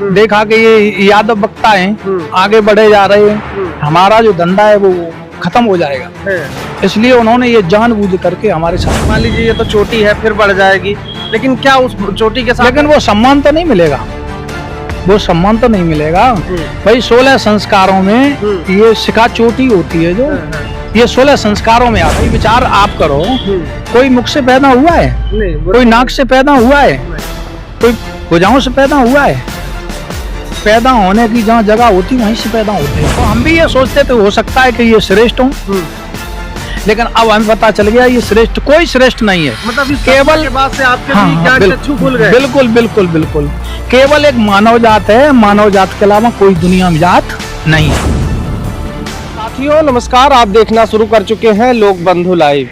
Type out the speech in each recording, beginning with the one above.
देखा कि ये यादव वक्ता हैं, आगे बढ़े जा रहे हैं, हमारा जो धंधा है वो खत्म हो जाएगा। इसलिए उन्होंने ये जानबूझ करके हमारे साथ। मान लीजिए ये तो चोटी है, फिर बढ़ जाएगी, लेकिन क्या उस चोटी के साथ, लेकिन वो सम्मान तो नहीं मिलेगा, वो सम्मान तो नहीं मिलेगा भाई। 16 संस्कारों में ये शिखा चोटी होती है, जो ये 16 संस्कारों में आता है। विचार आप करो, कोई मुख से पैदा हुआ है, कोई नाक से पैदा हुआ है, कोई भुजाओं से पैदा हुआ है। पैदा होने की जहाँ जगह होती वहीं से पैदा होते हैं। तो हम भी ये सोचते थे हो सकता है कि ये श्रेष्ठ हो, लेकिन अब हमें पता चल गया ये श्रेष्ठ कोई श्रेष्ठ नहीं है। मतलब केवल के बाद से आपके हाँ, भी ज्ञान चक्षु खुल गए। बिल्कुल बिल्कुल बिल्कुल, केवल एक मानव जात है, मानव जात के अलावा कोई दुनिया में जात नहीं है। साथियों नमस्कार, आप देखना शुरू कर चुके हैं लोक बंधु लाइव।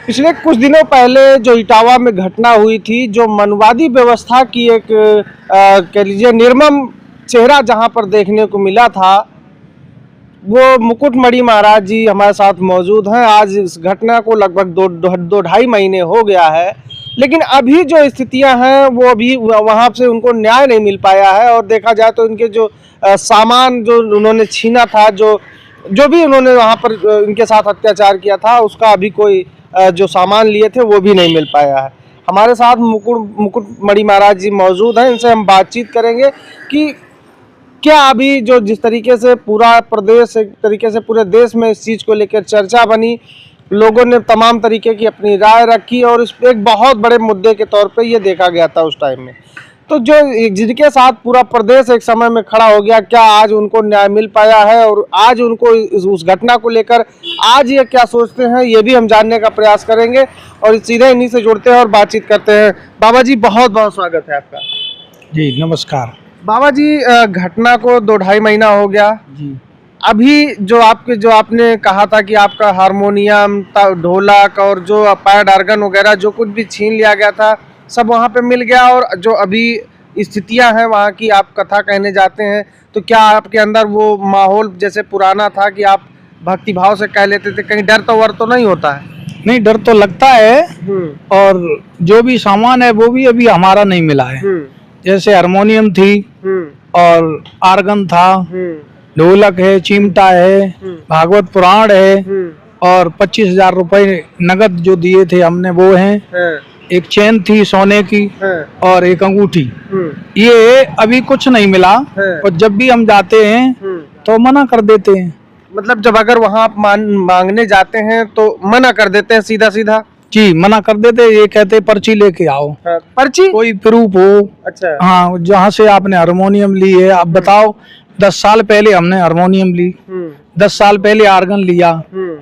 पिछले कुछ दिनों पहले जो इटावा में घटना हुई थी, जो मनवादी व्यवस्था की एक कह लीजिए निर्मम चेहरा जहां पर देखने को मिला था, वो मुकुटमणि महाराज जी हमारे साथ मौजूद हैं। आज इस घटना को लगभग दो ढाई महीने हो गया है, लेकिन अभी जो स्थितियां हैं वो अभी वहां से उनको न्याय नहीं मिल पाया है। और देखा जाए तो इनके जो सामान जो उन्होंने छीना था, जो भी उन्होंने वहां पर इनके साथ अत्याचार किया था, उसका अभी कोई जो सामान लिए थे वो भी नहीं मिल पाया है। हमारे साथ मुकुटमणि महाराज जी मौजूद हैं, इनसे हम बातचीत करेंगे कि क्या अभी जो जिस तरीके से पूरा प्रदेश, एक तरीके से पूरे देश में इस चीज़ को लेकर चर्चा बनी, लोगों ने तमाम तरीके की अपनी राय रखी और इस एक बहुत बड़े मुद्दे के तौर पे ये देखा गया था उस टाइम में। तो जो जिनके साथ पूरा प्रदेश एक समय में खड़ा हो गया, क्या आज उनको न्याय मिल पाया है और आज उनको उस घटना को लेकर आज ये क्या सोचते हैं, ये भी हम जानने का प्रयास करेंगे और सीधे इन्हीं से जुड़ते हैं और बातचीत करते हैं। बाबा जी बहुत बहुत स्वागत है आपका। जी नमस्कार। बाबा जी घटना को 2-2.5 महीना हो गया जी। अभी जो आपने कहा था कि आपका हारमोनियम, ढोलक और जो पैड ऑर्गन वगैरह जो कुछ भी छीन लिया गया था, सब वहाँ पे मिल गया। और जो अभी स्थितियाँ हैं वहाँ की, आप कथा कहने जाते हैं तो क्या आपके अंदर वो माहौल जैसे पुराना था कि आप भक्ति भाव से कह लेते थे, कहीं डर तो तो नहीं होता है? नहीं, डर तो लगता है। और जो भी सामान है वो भी अभी हमारा नहीं मिला है। जैसे हारमोनियम थी और आर्गन था, ढोलक है, चिमटा है, भागवत पुराण है और 25,000 रुपए नगद जो दिए थे हमने वो हैं। एक चेन थी सोने की और एक अंगूठी। ये अभी कुछ नहीं मिला और जब भी हम जाते हैं तो मना कर देते हैं। मतलब जब अगर वहाँ आप मांगने जाते हैं तो मना कर देते हैं सीधा सीधा? जी मना कर देते, ये कहते पर्ची लेके आओ। पर्ची? कोई प्रूफ हो। अच्छा। हाँ, जहाँ से आपने हारमोनियम ली है आप बताओ। 10 साल पहले हमने हारमोनियम ली, 10 साल पहले आर्गन लिया,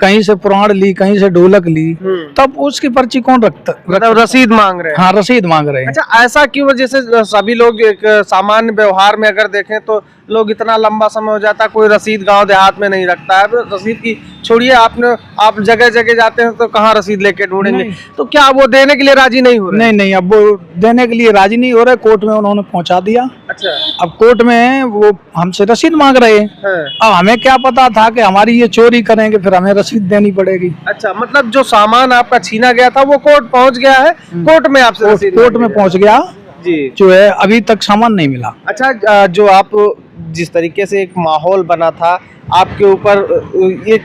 कहीं से पुराण ली, कहीं से ढोलक ली, तब उसकी पर्ची कौन रखता? मतलब रसीद मांग रहे हैं? हाँ, रसीद मांग रहे हैं। अच्छा, ऐसा क्यों? जैसे सभी लोग एक सामान्य व्यवहार में अगर देखें तो लोग इतना लंबा समय हो जाता है, कोई रसीद गांव देहात में नहीं रखता है। रसीद की छोड़िए, आप जगह जगह जाते हैं तो कहाँ रसीद लेके ढूंढेंगे? तो क्या वो देने के लिए राजी नहीं हो रहे? नहीं, अब वो देने के लिए राजी नहीं हो रहे। कोर्ट में उन्होंने पहुंचा दिया। अच्छा। अब कोर्ट में वो हमसे रसीद मांग रहे हैं। अब हमें क्या पता था कि हमारी ये चोरी करेंगे, फिर हमें रसीद देनी पड़ेगी। अच्छा, मतलब जो सामान आपका छीना गया था वो कोर्ट पहुंच गया है, कोर्ट में आपसे रसीद? कोर्ट में पहुंच गया जी, जो है अभी तक सामान नहीं मिला। अच्छा, जो आप जिस तरीके से एक माहौल बना था आपके ऊपर, ये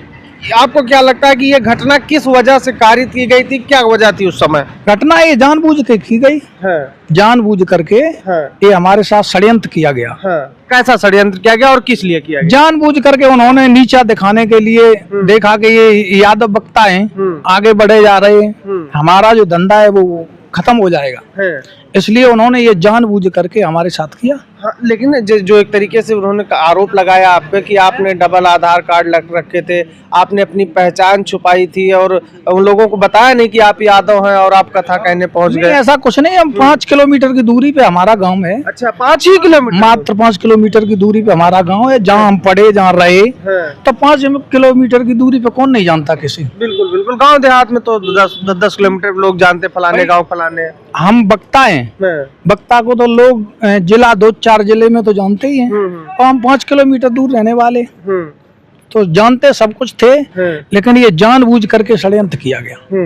आपको क्या लगता है कि ये घटना किस वजह से कारित की गई थी? क्या वजह थी उस समय? घटना ये जानबूझ के की गई है। जानबूझ करके ये हमारे साथ षड्यंत्र किया गया। कैसा षड्यंत्र किया गया और किस लिए किया गया? जानबूझ करके उन्होंने नीचा दिखाने के लिए देखा कि ये यादव वक्ता हैं, आगे बढ़े जा रहे हैं, हमारा जो धंधा है वो खत्म हो जाएगा। इसलिए उन्होंने ये जानबूझ करके हमारे साथ किया। हाँ, लेकिन जो एक तरीके से उन्होंने आरोप लगाया आप पे कि आपने डबल आधार कार्ड रखे थे, आपने अपनी पहचान छुपाई थी और उन लोगों को बताया नहीं कि आप यादव हैं और आप कथा कहने पहुंच गए। ऐसा कुछ नहीं, हम 5 किलोमीटर की दूरी पे हमारा गांव है। अच्छा, 5 ही किलोमीटर? मात्र 5 किलोमीटर की दूरी पे हमारा गांव है, जहाँ हम पढ़े, जहाँ रहे। तो 5 किलोमीटर की दूरी पे कौन नहीं जानता किसी? बिल्कुल बिल्कुल, गाँव देहात में तो 10 किलोमीटर लोग जानते, फलाने गाँव फलाने। हम वक्ता हैं, वक्ता को तो लोग जिला 2-4 जिले में तो जानते ही हैं, और हम 5 किलोमीटर दूर रहने वाले तो जानते सब कुछ थे। लेकिन ये जानबूझ करके षड्यंत्र किया गया।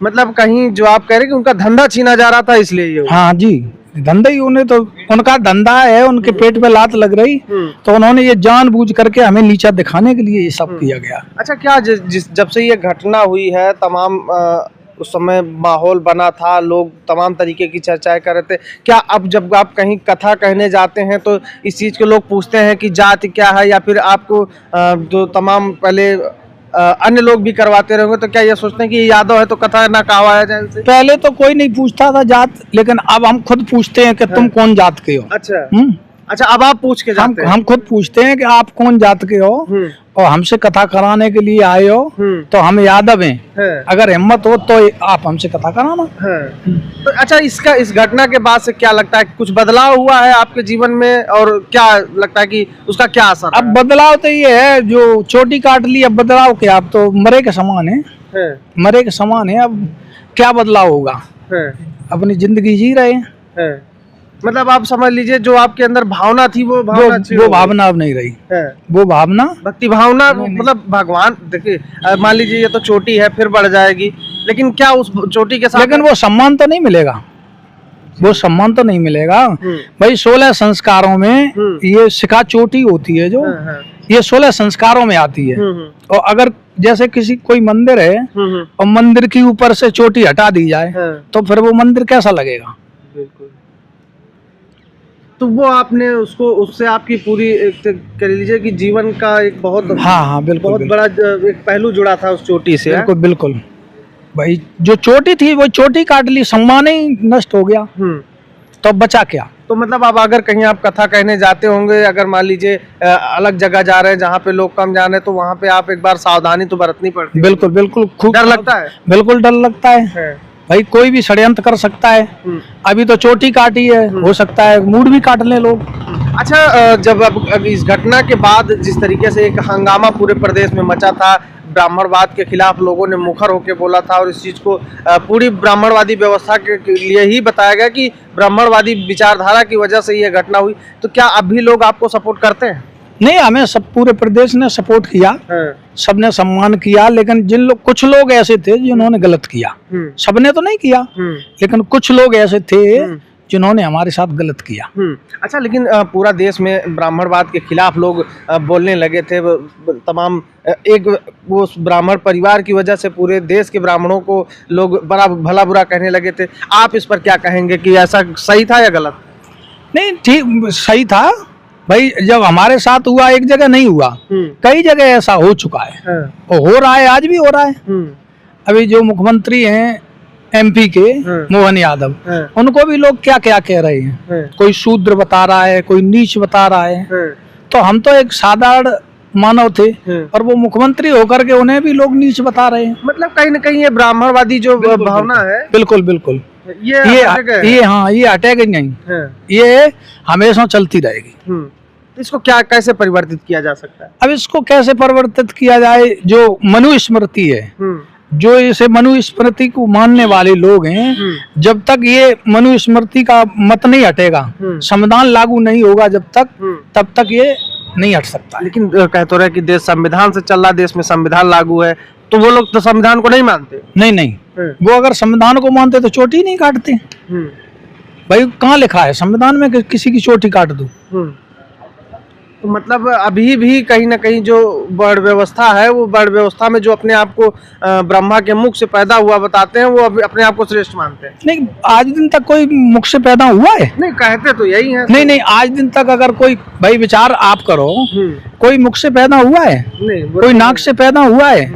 मतलब कहीं जो आप कह रहे हैं कि उनका धंधा छीना जा रहा था, इसलिए ये? हाँ जी, धंधा ही उन्हें तो उनका धंधा है, उनके पेट पे लात लग रही तो उन्होंने ये जानबूझ करके हमें नीचा दिखाने के लिए ये सब किया गया। अच्छा, क्या जब से ये घटना हुई है तमाम उस समय माहौल बना था, लोग तमाम तरीके की चर्चाएं कर रहे थे, क्या अब जब आप कहीं कथा कहने जाते हैं तो इस चीज़ के लोग पूछते हैं कि जाति क्या है, या फिर आपको जो तमाम पहले अन्य लोग भी करवाते रहेंगे तो क्या ये सोचते हैं कि ये यादव है तो कथा ना कहवाया जाए इनसे? पहले तो कोई नहीं पूछता था जात, लेकिन अब हम खुद पूछते हैं कि तुम कौन जात के हो। अच्छा, अच्छा, अब आप पूछ के जाते हैं? हम खुद पूछते हैं कि आप कौन जात के हो और हमसे कथा कराने के लिए आए हो तो हम यादव हैं। अगर हिम्मत हो तो आप हमसे कथा कराना। तो अच्छा, इस घटना के बाद से क्या लगता है, कुछ बदलाव हुआ है आपके जीवन में, और क्या लगता है कि उसका क्या असर? अब बदलाव तो ये है, जो चोटी काट ली, अब बदलाव क्या, अब तो मरे के समान है, मरे के समान है। अब क्या बदलाव होगा, अपनी जिंदगी जी रहे हैं। मतलब आप समझ लीजिए जो आपके अंदर भावना थी वो भावना अब नहीं रही है। वो भावना, भक्ति भावना, मतलब भगवान, देखिए मान लीजिए ये तो चोटी है, फिर बढ़ जाएगी, लेकिन क्या उस चोटी के साथ, लेकिन वो सम्मान तो नहीं मिलेगा, वो सम्मान तो नहीं मिलेगा भाई। 16 संस्कारों में ये शिखा चोटी होती है, जो ये 16 संस्कारों में आती है। और अगर जैसे किसी कोई मंदिर है और मंदिर के ऊपर से चोटी हटा दी जाए तो फिर वो मंदिर कैसा लगेगा? बिल्कुल। तो वो आपने उसको, उससे आपकी पूरी कह लीजिए कि जीवन का एक बहुत, हाँ बिल्कुल, बहुत बड़ा एक पहलू जुड़ा था उस चोटी से। बिल्कुल बिल्कुल भाई, जो चोटी थी वो चोटी काट ली, सम्मान ही नष्ट हो गया, तो अब बचा क्या? तो मतलब अब अगर कहीं आप कथा कहने जाते होंगे, अगर मान लीजिए अलग जगह जा रहे हैं जहाँ पे लोग कम जा रहे हैं, तो वहाँ पे आप एक बार सावधानी तो बरतनी पड़ती है। बिल्कुल बिल्कुल, खूब डर लगता है? बिल्कुल डर लगता है भाई, कोई भी षड्यंत्र कर सकता है। अभी तो चोटी काटी है, हो सकता है मूड भी काट ले लोग। अच्छा, जब अब इस घटना के बाद जिस तरीके से एक हंगामा पूरे प्रदेश में मचा था, ब्राह्मणवाद के खिलाफ लोगों ने मुखर होकर बोला था, और इस चीज़ को पूरी ब्राह्मणवादी व्यवस्था के लिए ही बताया गया कि ब्राह्मणवादी विचारधारा की वजह से ये घटना हुई, तो क्या अभी लोग आपको सपोर्ट करते हैं? नहीं, हमें सब पूरे प्रदेश ने सपोर्ट किया, सबने सम्मान किया, लेकिन कुछ लोग ऐसे थे जिन्होंने गलत किया। सबने तो नहीं किया, लेकिन कुछ लोग ऐसे थे जिन्होंने हमारे साथ गलत किया। अच्छा, लेकिन पूरा देश में ब्राह्मणवाद के खिलाफ लोग बोलने लगे थे, तमाम एक वो ब्राह्मण परिवार की वजह से पूरे देश के ब्राह्मणों को लोग बड़ा भला बुरा कहने लगे थे। आप इस पर क्या कहेंगे कि ऐसा सही था या गलत? नहीं, ठीक सही था भाई। जब हमारे साथ हुआ एक जगह नहीं हुआ, कई जगह ऐसा हो चुका है और हो रहा है, आज भी हो रहा है। अभी जो मुख्यमंत्री हैं एमपी के, मोहन यादव, उनको भी लोग क्या क्या कह रहे हैं, कोई शूद्र बता रहा है, कोई नीच बता रहा है। तो हम तो एक साधारण मानव थे और वो मुख्यमंत्री होकर के उन्हें भी लोग नीच बता रहे हैं। मतलब कहीं ना कहीं ये ब्राह्मणवादी जो भावना है, बिल्कुल बिल्कुल, ये हाँ, ये हटेगी नहीं, ये हमेशा चलती रहेगी। इसको क्या, कैसे परिवर्तित किया जा सकता है? अब इसको कैसे परिवर्तित किया जाए, जो मनुस्मृति है, जो इसे मनुस्मृति को मानने वाले लोग हैं, जब तक ये मनुस्मृति का मत नहीं हटेगा, संविधान लागू नहीं होगा जब तक, तब तक ये नहीं हट सकता। लेकिन कह तो रहे कि देश संविधान से चल रहा, देश में संविधान लागू है, तो वो लोग तो संविधान को नहीं मानते। नहीं, वो अगर संविधान को मानते तो चोटी नहीं काटते भाई। कहाँ लिखा है संविधान में कि किसी की चोटी काट दो? तो मतलब अभी भी कहीं ना कहीं जो वर्ण व्यवस्था है, वो वर्ण व्यवस्था में जो अपने आप को ब्रह्मा के मुख से पैदा हुआ बताते हैं, वो अपने आप को श्रेष्ठ मानते हैं। नहीं, आज दिन तक कोई मुख से पैदा हुआ है? नहीं, कहते तो यही है। नहीं, आज दिन तक अगर कोई भाई विचार आप करो, कोई मुख से पैदा हुआ है? नहीं। कोई नाक से पैदा हुआ है?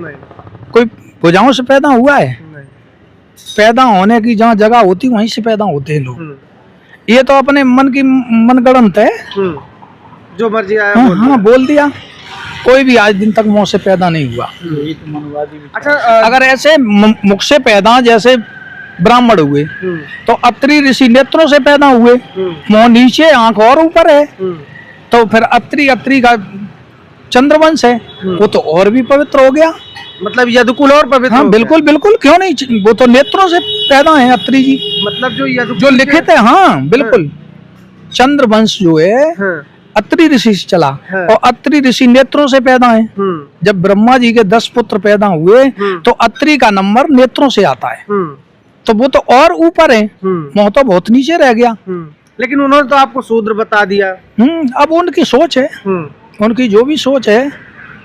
कोई भुजाओं से पैदा हुआ है? पैदा होने की जहाँ जगह होती वहीं से पैदा होते हैं लोग। ये तो अपने मन की मनगढ़ंत है, जो मर्जी आया हाँ, बोल दिया। कोई भी आज दिन तक मुंह से पैदा नहीं हुआ। अच्छा, अगर ऐसे मुख से पैदा जैसे ब्राह्मण हुए तो अत्रि ऋषि नेत्रों से पैदा हुए, मुंह नीचे आंख और ऊपर है, तो फिर अत्रि का चंद्रवंश है, वो तो और भी पवित्र हो गया। मतलब यदुकुल और पवित्र। हाँ, बिल्कुल बिल्कुल, क्यों नहीं, वो तो नेत्रों से पैदा है अत्रि जी। मतलब जो लिखित है, हाँ बिल्कुल, चंद्रवंश जो है अत्रि ऋषि से चला, और अत्रि ऋषि नेत्रों से पैदा है। जब ब्रह्मा जी के 10 पुत्र पैदा हुए तो अत्रि का नंबर नेत्रों से आता है। तो वो तो और ऊपर है, मैं तो बहुत नीचे रह गया। लेकिन उन्होंने तो आपको शूद्र बता दिया। अब उनकी सोच है, उनकी जो भी सोच है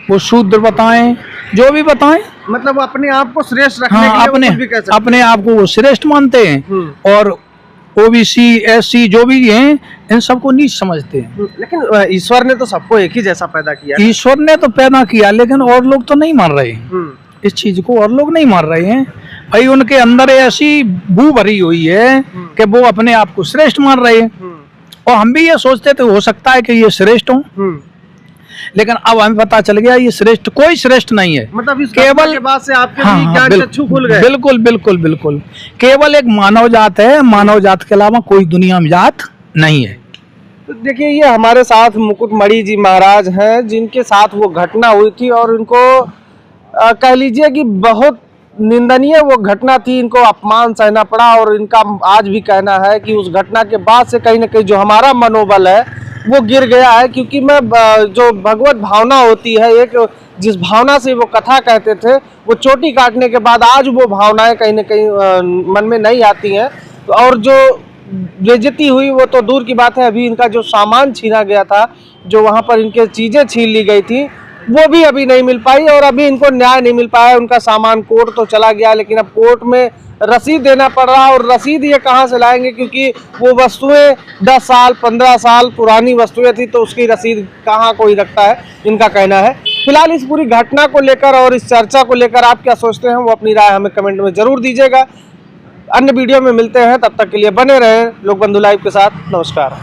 वो शूद्र बताएं, जो भी बताएं, मतलब वो अपने आप को श्रेष्ठ रखने हाँ, के लिए वो कुछ भी कह सकते अपने आप को वो श्रेष्ठ मानते हैं और ओबीसी एससी जो भी हैं इन सबको नीच समझते हैं। लेकिन ईश्वर ने तो सबको एक ही जैसा पैदा किया। ईश्वर ने तो पैदा किया, लेकिन और लोग तो नहीं मान रहे इस चीज को, और लोग नहीं मान रहे हैं भाई। उनके अंदर ऐसी बू भरी हुई है कि वो अपने आप को श्रेष्ठ मान रहे हैं, और हम भी ये सोचते थे हो सकता है कि ये श्रेष्ठ हो, लेकिन अब हमें पता चल गया ये श्रेष्ठ, कोई श्रेष्ठ नहीं है। मतलब इस केवल के बाद से आपके हाँ, भी ज्ञान चक्षु खुल गए। बिल्कुल बिल्कुल बिल्कुल, केवल एक मानव जात है, मानव जात के अलावा कोई दुनिया में जात नहीं है। तो देखिए ये हमारे साथ मुकुटमणि जी महाराज हैं, जिनके साथ वो घटना हुई थी और इनको कह लीजिए कि बहुत निंदनीय वो घटना थी, इनको अपमान सहना पड़ा। और इनका आज भी कहना है कि उस घटना के बाद से कहीं ना कहीं जो हमारा मनोबल है वो गिर गया है, क्योंकि मैं जो भगवत भावना होती है, एक जिस भावना से वो कथा कहते थे, वो चोटी काटने के बाद आज वो भावनाएं कहीं ना कहीं मन में नहीं आती हैं। और जो बेइज्जती हुई वो तो दूर की बात है, अभी इनका जो सामान छीना गया था, जो वहाँ पर इनके चीज़ें छीन ली गई थी, वो भी अभी नहीं मिल पाई और अभी इनको न्याय नहीं मिल पाया। उनका सामान कोर्ट तो चला गया, लेकिन अब कोर्ट में रसीद देना पड़ रहा है, और रसीद ये कहाँ से लाएंगे, क्योंकि वो वस्तुएं 10 साल 15 साल पुरानी वस्तुएं थी, तो उसकी रसीद कहाँ कोई रखता है, इनका कहना है। फिलहाल इस पूरी घटना को लेकर और इस चर्चा को लेकर आप क्या सोचते हैं, वो अपनी राय हमें कमेंट में जरूर दीजिएगा। अन्य वीडियो में मिलते हैं, तब तक के लिए बने रहें लोकबंधु लाइव के साथ। नमस्कार।